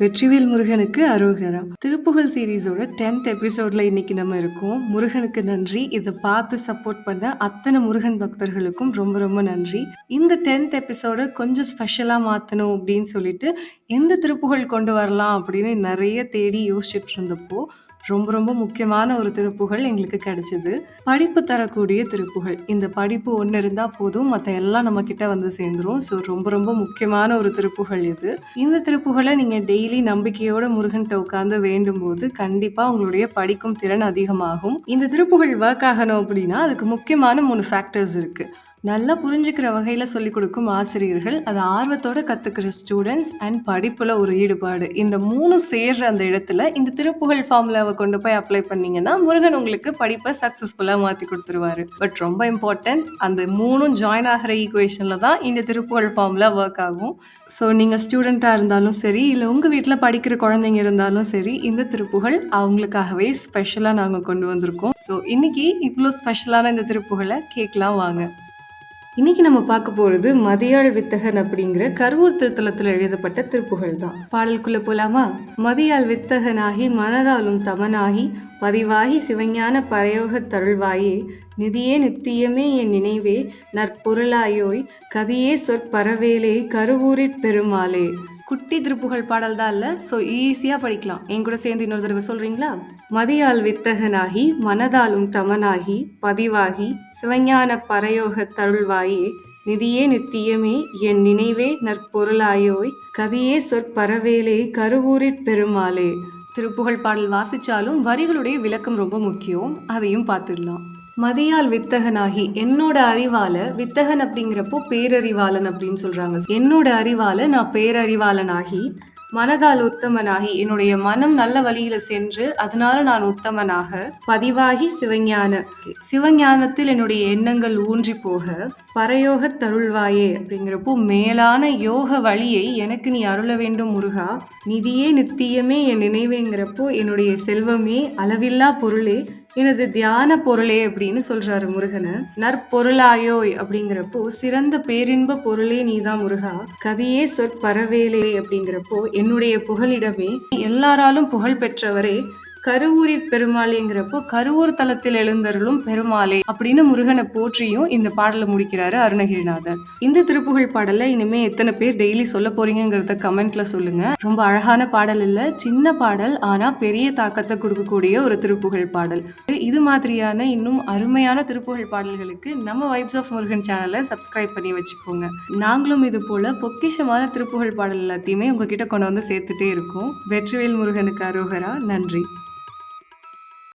வெற்றிவேல் முருகனுக்கு அரோகரா. திருப்புகழ் சீரிஸோட 10th எபிசோட்ல இன்னைக்கு நம்ம இருக்கோம். முருகனுக்கு நன்றி. இத பார்த்து சப்போர்ட் பண்ண அத்தனை முருகன் பக்தர்களுக்கும் ரொம்ப ரொம்ப நன்றி. இந்த 10th எபிசோட கொஞ்சம் ஸ்பெஷலா மாத்தணும் அப்படின்னு சொல்லிட்டு, எந்த திருப்புகழ் கொண்டு வரலாம் அப்படின்னு நெறைய தேடி யோசிச்சுட்டு இருந்தப்போ, ரொம்ப ரொம்ப முக்கியமான ஒரு திருப்புகழ் எங்களுக்கு கிடைச்சது. படிப்பு தரக்கூடிய திருப்புகழ். இந்த படிப்பு ஒண்ணு இருந்தா போதும், மத்த எல்லாம் நம்ம கிட்ட வந்து சேர்ந்துரும். ஸோ ரொம்ப ரொம்ப முக்கியமான ஒரு திருப்புகழ் இது. இந்த திருப்புகழ நீங்க டெய்லி நம்பிக்கையோட முருகன்ட்ட உட்கார்ந்து வேண்டும்போது, கண்டிப்பா உங்களுடைய படிக்கும் திறன் அதிகமாகும். இந்த திருப்புகழ் ஒர்க் ஆகணும் அப்படின்னா, அதுக்கு முக்கியமான 3 ஃபேக்டர்ஸ் இருக்கு. நல்லா புரிஞ்சுக்கிற வகையில சொல்லிக் கொடுக்கும் ஆசிரியர்கள், அத ஆர்வத்தோட கத்துக்கிற ஸ்டூடண்ட்ஸ் அண்ட் படிப்புல ஒரு ஈடுபாடு. இந்த 3ம் சேர்ற அந்த இடத்துல இந்த திருப்புகழ் ஃபார்முலாவ கொண்டு போய் அப்ளை பண்ணீங்கன்னா, முருகன் உங்களுக்கு படிப்ப சக்சஸ்ஃபுல்லா மாத்தி குடுத்துருவாரு. பட் ரொம்ப இம்பார்ட்டன்ட், அந்த 3ம் ஜாயின் ஆகுற ஈக்குவேஷன்ல தான் இந்த திருப்புகழ் ஃபார்முலா ஒர்க் ஆகும். ஸோ நீங்க ஸ்டூடெண்ட்டா இருந்தாலும் சரி, இல்ல உங்க வீட்ல படிக்கிற குழந்தைங்க இருந்தாலும் சரி, இந்த திருப்புகழ் அவங்களுக்காகவே ஸ்பெஷலா நாங்க கொண்டு வந்திருக்கோம். ஸோ இன்னைக்கு இவ்ளோ ஸ்பெஷலான இந்த திருப்புகழ கேட்கலாம் வாங்க. இன்னைக்கு நம்ம பார்க்க போறது மதியாள் வித்தகன் அப்படிங்கிற கருவூர் திருத்தலத்துல எழுதப்பட்ட திருப்புகழ் தான். பாடலுக்குள்ள போலாமா? மதியாள் வித்தகனாகி மனதாலும் தமனாகி பதிவாகி சிவஞான பரயோகத் தருள்வாயே நிதியே நித்தியமே என் நினைவே நற்பொருளாயோய் கதியே சொற்பரவேலே கருவூரிற் பெருமாளே. குட்டி திருப்புகழ் பாடல் தான் இல்ல, ஸோ ஈஸியா படிக்கலாம். என் கூட சேர்ந்து இன்னொரு தடவை சொல்றீங்களா? மதியால் வித்தகனாகி மனதாலும் தமனாகி பதிவாகி சிவஞான பரயோக தருள்வாயே நிதியே நித்தியமே என் நினைவே நற்பொருளாயோய் கதியே சொற்பரவேலே கருவூரிற் பெருமாளே. திருப்புகழ் பாடல் வாசிச்சாலும் வரிகளுடைய விளக்கம் ரொம்ப முக்கியம், அதையும் பார்த்துடலாம். மதியால் வித்தகனாகி, என்னோட அறிவால, வித்தகன் அப்படிங்கிறப்போ பேரறிவாளன் அப்படின்னு சொல்றாங்க. என்னோட அறிவால நான் பேரறிவாளனாகி, மனதால் உத்தமனாகி, என்னுடைய மனம் நல்ல வழியில சென்று அதனால நான் உத்தமனாக, பதிவாகி சிவஞானத்தில் என்னுடைய எண்ணங்கள் ஊன்றி போக, பரயோக தருள்வாயே அப்படிங்கிறப்போ மேலான யோக வழியை எனக்கு நீ அருள வேண்டும் முருகா. நிதியே நித்தியமே என் நினைவேங்கிறப்போ என்னுடைய செல்வமே அளவில்லா பொருளே எனது தியான பொருளே அப்படின்னு சொல்றாரு முருகனை. நற்பொருளாயோய் அப்படிங்கிறப்போ சிறந்த பேரின்ப பொருளே நீதான் முருகா. கதியே சொற்பரவேலே அப்படிங்கிறப்போ என்னுடைய புகலிடமே, எல்லாராலும் புகழ் பெற்றவரே. கருவூரிற் பெருமாளேங்கிறப்போ கருவூர் தலத்தில் எழுந்தருளும் பெருமாளே அப்படின்னு முருகனை போற்றியும் இந்த பாடலை முடிக்கிறாரு அருணகிரிநாதர். இந்த திருப்புகழ் பாடலை இனிமே எத்தனை பேர் டெய்லி சொல்ல போறீங்கிறத கமெண்ட்ல சொல்லுங்க. ரொம்ப அழகான பாடல் இல்ல, சின்ன பாடல், ஆனா பெரிய தாக்கத்தை கொடுக்கக்கூடிய ஒரு திருப்புகழ் பாடல். இது மாதிரியான இன்னும் அருமையான திருப்புகழ் பாடல்களுக்கு நம்ம வைப்ஸ் ஆஃப் முருகன் சேனலை சப்ஸ்கிரைப் பண்ணி வச்சுக்கோங்க. நாங்களும் இது போல பொக்கிஷமான திருப்புகழ் பாடல் எல்லாத்தையுமே உங்ககிட்ட கொண்டு வந்து சேர்த்துட்டே இருக்கோம். வெற்றிவேல் முருகனுக்கு அரோகரா. நன்றி.